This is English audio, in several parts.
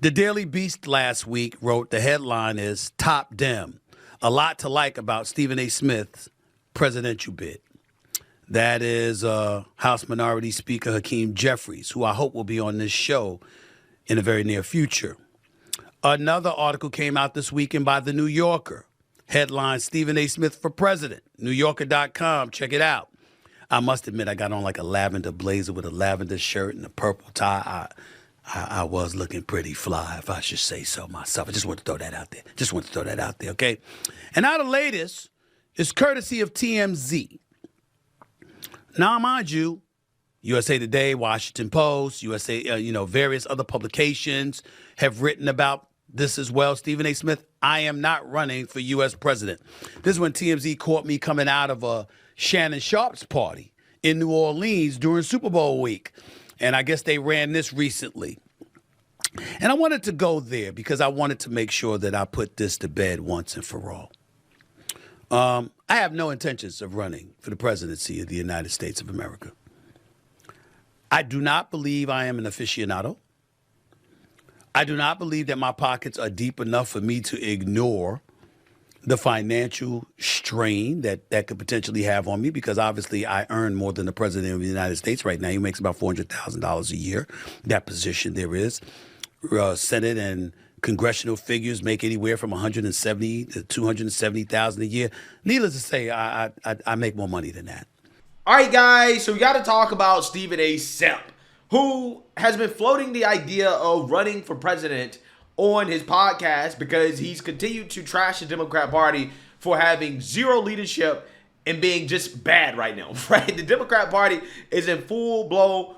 The Daily Beast last week wrote the headline is Top Dem. A lot to like about Stephen A. Smith's presidential bid. That is House Minority Speaker Hakeem Jeffries, who I hope will be on this show in the very near future. Another article came out this weekend by The New Yorker. Headline, Stephen A. Smith for president. NewYorker.com. Check it out. I must admit, I got on like a lavender blazer with a lavender shirt and a purple tie. I was looking pretty fly, if I should say so myself. I just want to throw that out there. Okay? And now the latest is courtesy of TMZ. Now, mind you, USA Today, Washington Post, various other publications have written about this as well. Stephen A. Smith, I am not running for U.S. president. This is when TMZ caught me coming out of a Shannon Sharp's party in New Orleans during Super Bowl week. And I guess they ran this recently. And I wanted to go there because I wanted to make sure that I put this to bed once and for all. I have no intentions of running for the presidency of the United States of America. I do not believe I am an aficionado. I do not believe that my pockets are deep enough for me to ignore the financial strain that could potentially have on me, because obviously I earn more than the president of the United States right now. He makes about $400,000 a year. That position there is. Senate and congressional figures make anywhere from $170,000 to $270,000 a year. Needless to say, I make more money than that. All right, guys, so we got to talk about Stephen A. Smith, who has been floating the idea of running for president on his podcast because he's continued to trash the Democrat Party for having zero leadership and being just bad right now, right? The Democrat Party is in full-blown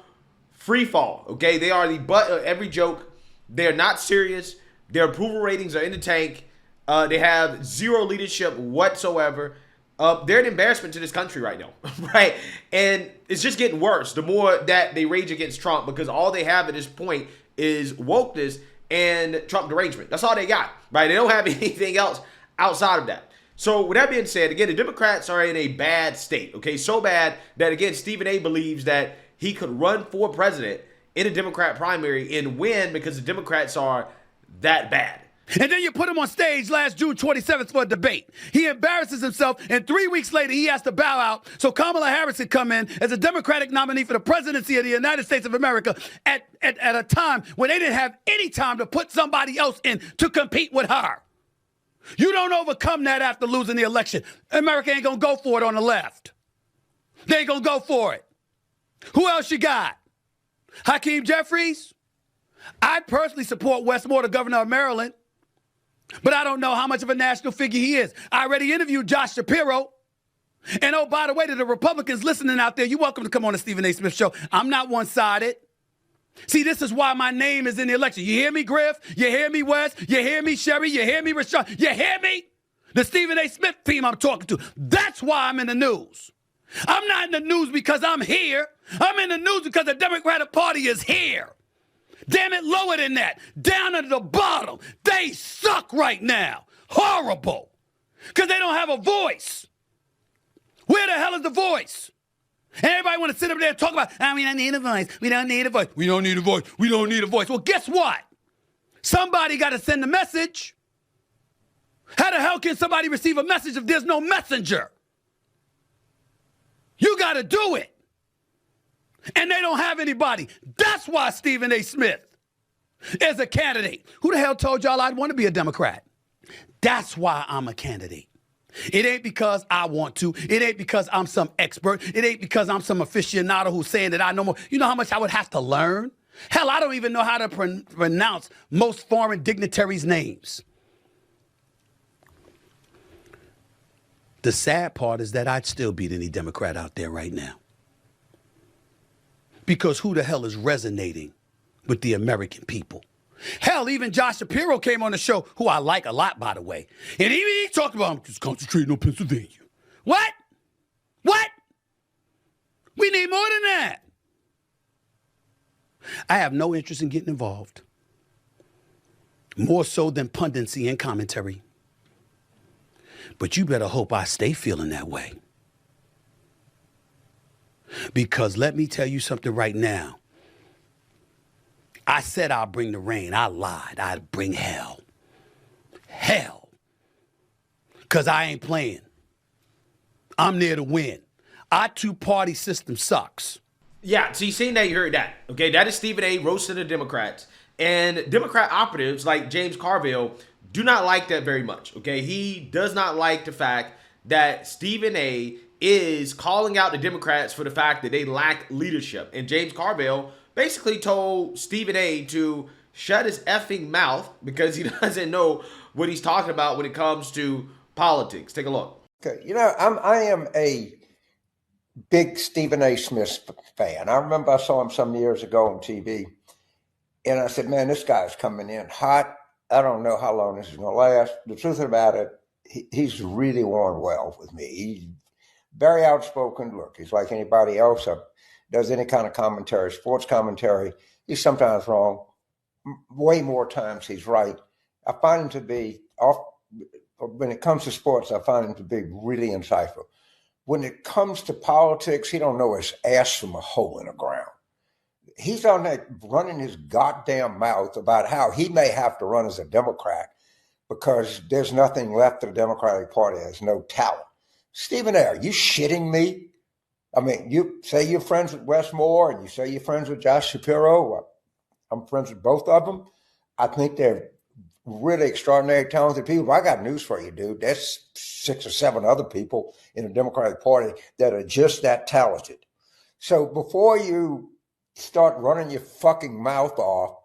free fall, okay? They are the butt of every joke. They're not serious. Their approval ratings are in the tank. They have zero leadership whatsoever. They're an embarrassment to this country right now, right? And it's just getting worse the more that they rage against Trump, because all they have at this point is wokeness and Trump derangement. That's all they got, right? They don't have anything else outside of that. So with that being said, again, the Democrats are in a bad state, okay? So bad that, again, Stephen A. believes that he could run for president in a Democrat primary and win because the Democrats are that bad. And then you put him on stage last June 27th for a debate. He embarrasses himself, and 3 weeks later, he has to bow out so Kamala Harris could come in as a Democratic nominee for the presidency of the United States of America at a time when they didn't have any time to put somebody else in to compete with her. You don't overcome that after losing the election. America ain't going to go for it on the left. They ain't going to go for it. Who else you got? Hakeem Jeffries? I'd personally support Wes Moore, the governor of Maryland. But I don't know how much of a national figure he is. I already interviewed Josh Shapiro. And oh, by the way, to the Republicans listening out there, you're welcome to come on the Stephen A. Smith Show. I'm not one-sided. See, this is why my name is in the election. You hear me, Griff? You hear me, Wes? You hear me, Sherry? You hear me, Rashad? You hear me? The Stephen A. Smith team I'm talking to. That's why I'm in the news. I'm not in the news because I'm here. I'm in the news because the Democratic Party is here. Damn it, lower than that. Down at the bottom. They suck right now. Horrible. Because they don't have a voice. Where the hell is the voice? And everybody want to sit up there and talk about, we don't need a voice. We don't need a voice. We don't need a voice. We don't need a voice. Well, guess what? Somebody got to send a message. How the hell can somebody receive a message if there's no messenger? You got to do it. And they don't have anybody. That's why Stephen A. Smith is a candidate. Who the hell told y'all I'd want to be a Democrat? That's why I'm a candidate. It ain't because I want to. It ain't because I'm some expert. It ain't because I'm some aficionado who's saying that I know more. You know how much I would have to learn? Hell, I don't even know how to pronounce most foreign dignitaries' names. The sad part is that I'd still beat any Democrat out there right now. Because who the hell is resonating with the American people? Hell, even Josh Shapiro came on the show, who I like a lot, by the way. And even he talked about, I'm just concentrating on Pennsylvania. What? What? We need more than that. I have no interest in getting involved. More so than pundency and commentary. But you better hope I stay feeling that way. Because let me tell you something right now. I said I'll bring the rain. I lied. I'd bring hell. Hell. Because I ain't playing. I'm there to win. Our two-party system sucks. Yeah, so you seen that, you heard that. Okay, that is Stephen A. roasting the Democrats. And Democrat operatives like James Carville do not like that very much. Okay, he does not like the fact that Stephen A. is calling out the Democrats for the fact that they lack leadership. And James Carville basically told Stephen A. to shut his effing mouth because he doesn't know what he's talking about when it comes to politics. Take a look. Okay, I am a big Stephen A. Smith fan. I remember I saw him some years ago on TV, and I said, man, this guy's coming in hot. I don't know how long this is going to last. The truth about it, he's really worn well with me. He's very outspoken. Look, he's like anybody else. Does any kind of commentary, sports commentary. He's sometimes wrong. Way more times he's right. I find him to be, when it comes to sports, I find him to be really insightful. When it comes to politics, he don't know his ass from a hole in the ground. He's on that running his goddamn mouth about how he may have to run as a Democrat because there's nothing left of the Democratic Party. There's no talent. Stephen A., are you shitting me? I mean, you say you're friends with Wes Moore and you say you're friends with Josh Shapiro. Well, I'm friends with both of them. I think they're really extraordinary, talented people. I got news for you, dude. There's 6 or 7 other people in the Democratic Party that are just that talented. So before you start running your fucking mouth off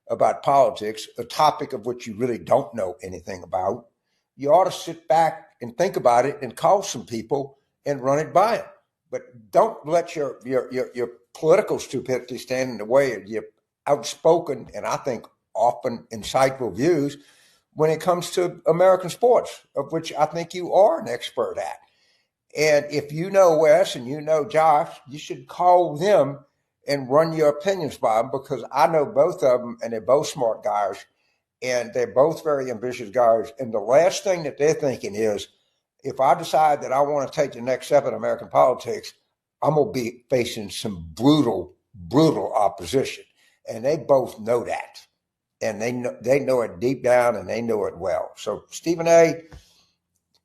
about politics, a topic of which you really don't know anything about, you ought to sit back and think about it and call some people and run it by them. But don't let your political stupidity stand in the way of your outspoken and I think often insightful views when it comes to American sports, of which I think you are an expert at. And if you know Wes and you know Josh, you should call them and run your opinions by them because I know both of them and they're both smart guys and they're both very ambitious guys. And the last thing that they're thinking is, if I decide that I want to take the next step in American politics, I'm going to be facing some brutal, brutal opposition. And they both know that. And they know it deep down and they know it well. So Stephen A.,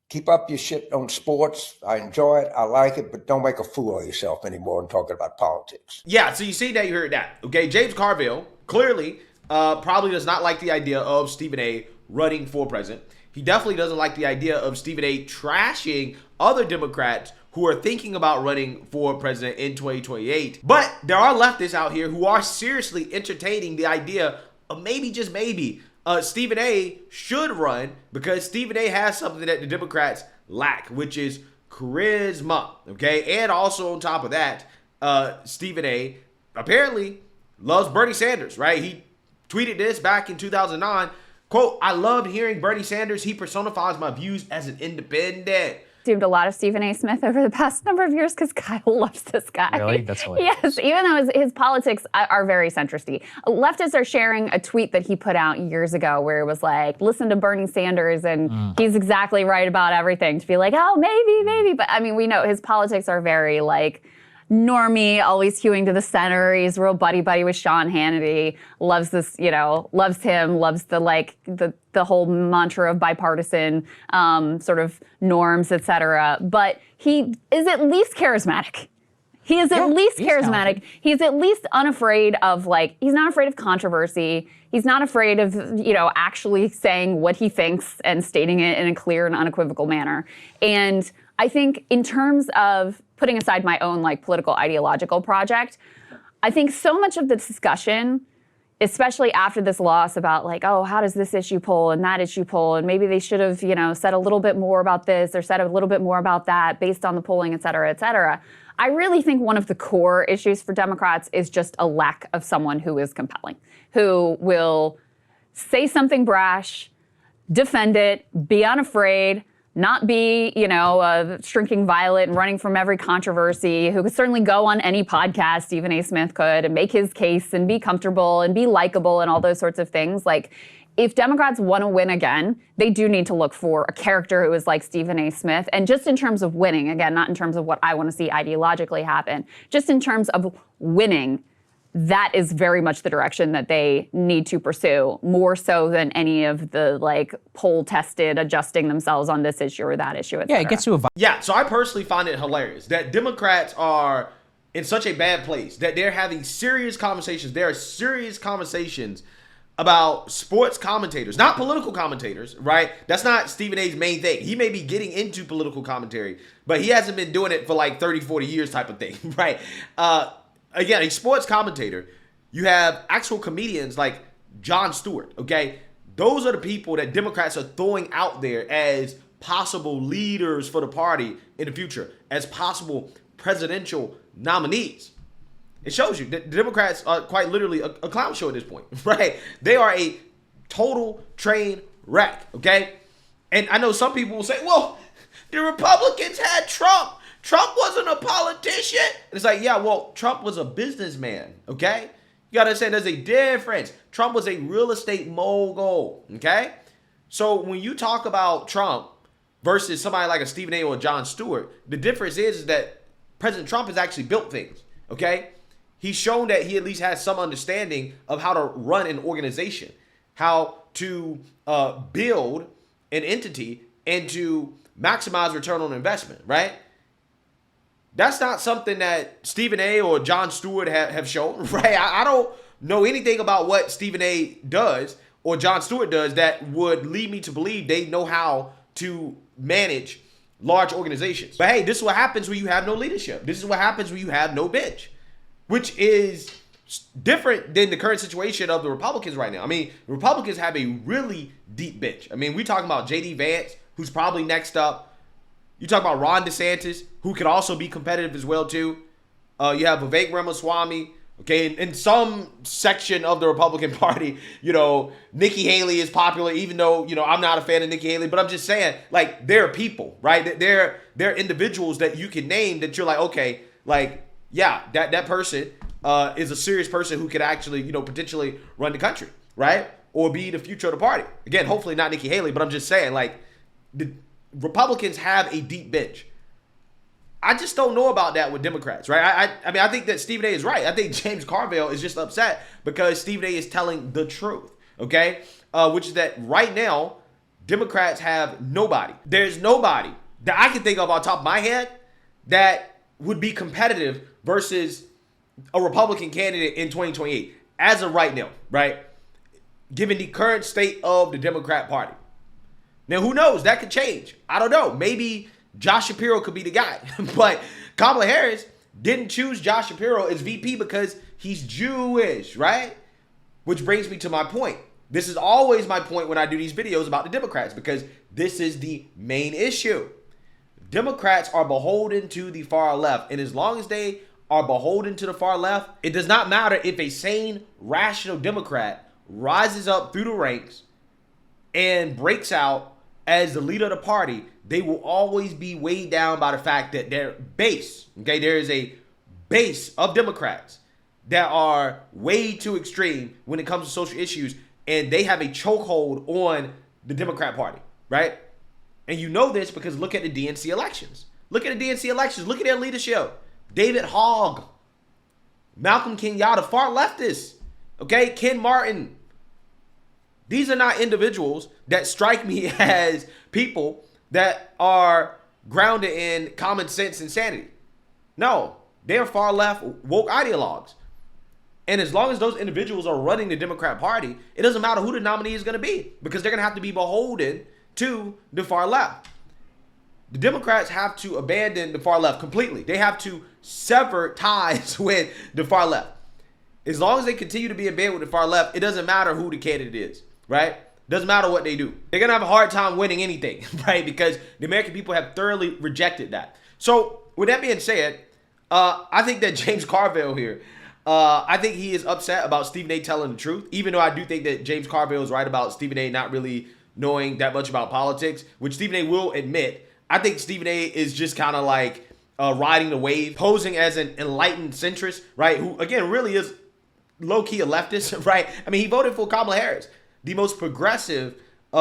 keep up your shit on sports. I enjoy it. I like it, but don't make a fool of yourself anymore and talking about politics. Yeah, so you see that, you heard that. Okay, James Carville clearly probably does not like the idea of Stephen A. running for president. He definitely doesn't like the idea of Stephen A. trashing other Democrats who are thinking about running for president in 2028. But there are leftists out here who are seriously entertaining the idea of maybe, just maybe, Stephen A. should run because Stephen A. has something that the Democrats lack, which is charisma, okay? And also on top of that, Stephen A. apparently loves Bernie Sanders, right? He tweeted this back in 2009, quote, "I loved hearing Bernie Sanders. He personifies my views as an independent." Consumed a lot of Stephen A. Smith over the past number of years because Kyle loves this guy. Really? That's hilarious. Yes, even though his politics are very centristy. Leftists are sharing a tweet that he put out years ago where it was like, listen to Bernie Sanders and he's exactly right about everything. To be like, oh, maybe. But I mean, we know his politics are very like normie, always hewing to the center. He's real buddy with Sean Hannity. Loves this, loves him, loves the whole mantra of bipartisan sort of norms, etc. But he is at least charismatic. He is at least charismatic. Talented. He's at least unafraid of he's not afraid of controversy. He's not afraid of, actually saying what he thinks and stating it in a clear and unequivocal manner. And I think in terms of putting aside my own political ideological project, I think so much of the discussion, especially after this loss about how does this issue poll and that issue poll, and maybe they should have, said a little bit more about this or said a little bit more about that based on the polling, et cetera, et cetera. I really think one of the core issues for Democrats is just a lack of someone who is compelling, who will say something brash, defend it, be unafraid, not be, a shrinking violet and running from every controversy, who could certainly go on any podcast Stephen A. Smith could and make his case and be comfortable and be likable and all those sorts of things. If Democrats want to win again, they do need to look for a character who is like Stephen A. Smith. And just in terms of winning, again, not in terms of what I want to see ideologically happen, just in terms of winning, that is very much the direction that they need to pursue, more so than any of the like poll tested adjusting themselves on this issue or that issue. Yeah, it gets to a Yeah, so I personally find it hilarious that Democrats are in such a bad place that they're having serious conversations. There are serious conversations about sports commentators, not political commentators, right? That's not Stephen A's main thing. He may be getting into political commentary, but he hasn't been doing it for like 30, 40 years type of thing, right? Again, a sports commentator, you have actual comedians like Jon Stewart, okay? Those are the people that Democrats are throwing out there as possible leaders for the party in the future, as possible presidential nominees. It shows you that the Democrats are quite literally a clown show at this point, right? They are a total train wreck, okay? And I know some people will say, well, the Republicans had Trump. Trump wasn't a politician. And it's like, yeah, well, Trump was a businessman, okay? You got to understand there's a difference. Trump was a real estate mogul, okay? So when you talk about Trump versus somebody like a Stephen A or a Jon Stewart, the difference is that President Trump has actually built things, okay? He's shown that he at least has some understanding of how to run an organization, how to build an entity and to maximize return on investment, right? That's not something that Stephen A or Jon Stewart have shown, right? I don't know anything about what Stephen A does or Jon Stewart does that would lead me to believe they know how to manage large organizations. But hey, this is what happens when you have no leadership. This is what happens when you have no bench, which is different than the current situation of the Republicans right now. I mean, the Republicans have a really deep bench. I mean, we're talking about J.D. Vance, who's probably next up. You talk about Ron DeSantis, who could also be competitive as well, too. You have Vivek Ramaswamy. Okay, in some section of the Republican Party, you know, Nikki Haley is popular, even though, you know, I'm not a fan of Nikki Haley. But I'm just saying, like, there are people, right? There are individuals that you can name that you're like, okay, like, yeah, that person is a serious person who could actually, you know, potentially run the country, right? Or be the future of the party. Again, hopefully not Nikki Haley, but I'm just saying, like, the Republicans have a deep bench. I just don't know about that with Democrats, right? I mean, I think that Stephen A is right. I think James Carville is just upset because Stephen A is telling the truth, okay? Which is that right now, Democrats have nobody. There's nobody that I can think of on top of my head that would be competitive versus a Republican candidate in 2028 as of right now, right? Given the current state of the Democrat Party. Now, who knows? That could change. I don't know. Maybe Josh Shapiro could be the guy. But Kamala Harris didn't choose Josh Shapiro as VP because he's Jewish, right? Which brings me to my point. This is always my point when I do these videos about the Democrats because this is the main issue. Democrats are beholden to the far left. And as long as they are beholden to the far left, it does not matter if a sane, rational Democrat rises up through the ranks and breaks out as the leader of the party. They will always be weighed down by the fact that their base, okay, there is a base of Democrats that are way too extreme when it comes to social issues, and they have a chokehold on the Democrat Party, right? And you know this because look at the DNC elections. Look at the DNC elections. Look at their leadership. David Hogg, Malcolm Kenyatta, far leftists, okay, Ken Martin. These are not individuals that strike me as people that are grounded in common sense and sanity. No, they're far left woke ideologues. And as long as those individuals are running the Democrat Party, it doesn't matter who the nominee is going to be because they're going to have to be beholden to the far left. The Democrats have to abandon the far left completely. They have to sever ties with the far left. As long as they continue to be in bed with the far left, it doesn't matter who the candidate is, right? Doesn't matter what they do. They're going to have a hard time winning anything, right? Because the American people have thoroughly rejected that. So with that being said, I think that James Carville here, I think he is upset about Stephen A telling the truth, even though I do think that James Carville is right about Stephen A not really knowing that much about politics, which Stephen A will admit. I think Stephen A is just kind of like riding the wave, posing as an enlightened centrist, right? Who, again, really is low-key a leftist, right? I mean, he voted for Kamala Harris, the most progressive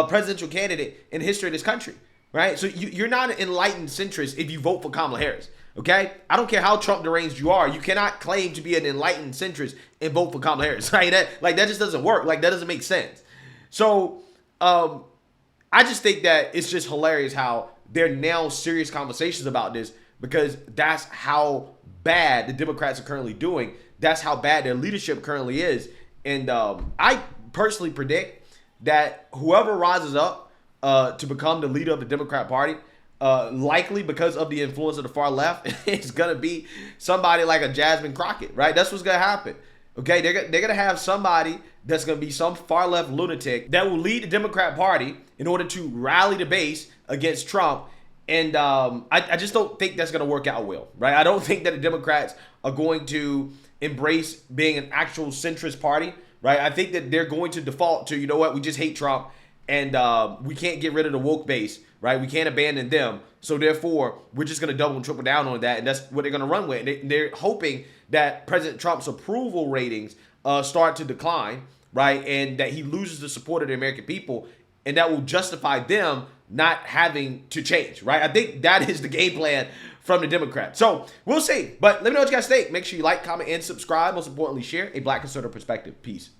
presidential candidate in the history of this country, right? So you're not an enlightened centrist if you vote for Kamala Harris. Okay, I don't care how Trump deranged you are. You cannot claim to be an enlightened centrist and vote for Kamala Harris. Right? That just doesn't work. Like, that doesn't make sense. So I just think that it's just hilarious how there are now serious conversations about this, because that's how bad the Democrats are currently doing. That's how bad their leadership currently is. And I personally predict that whoever rises up to become the leader of the Democrat Party, likely because of the influence of the far left, is going to be somebody like a Jasmine Crockett, right? That's what's going to happen. Okay, they're going to have somebody that's going to be some far left lunatic that will lead the Democrat Party in order to rally the base against Trump. And I just don't think that's going to work out well, right? I don't think that the Democrats are going to embrace being an actual centrist party, right? I think that they're going to default to, you know what, we just hate Trump, and we can't get rid of the woke base, right? We can't abandon them. So therefore, we're just going to double and triple down on that, and that's what they're going to run with. They're hoping that President Trump's approval ratings start to decline, right? And that he loses the support of the American people, and that will justify them not having to change, right? I think that is the game plan from the Democrats. So we'll see. But let me know what you guys think. Make sure you like, comment, and subscribe. Most importantly, share a Black conservative perspective. Peace.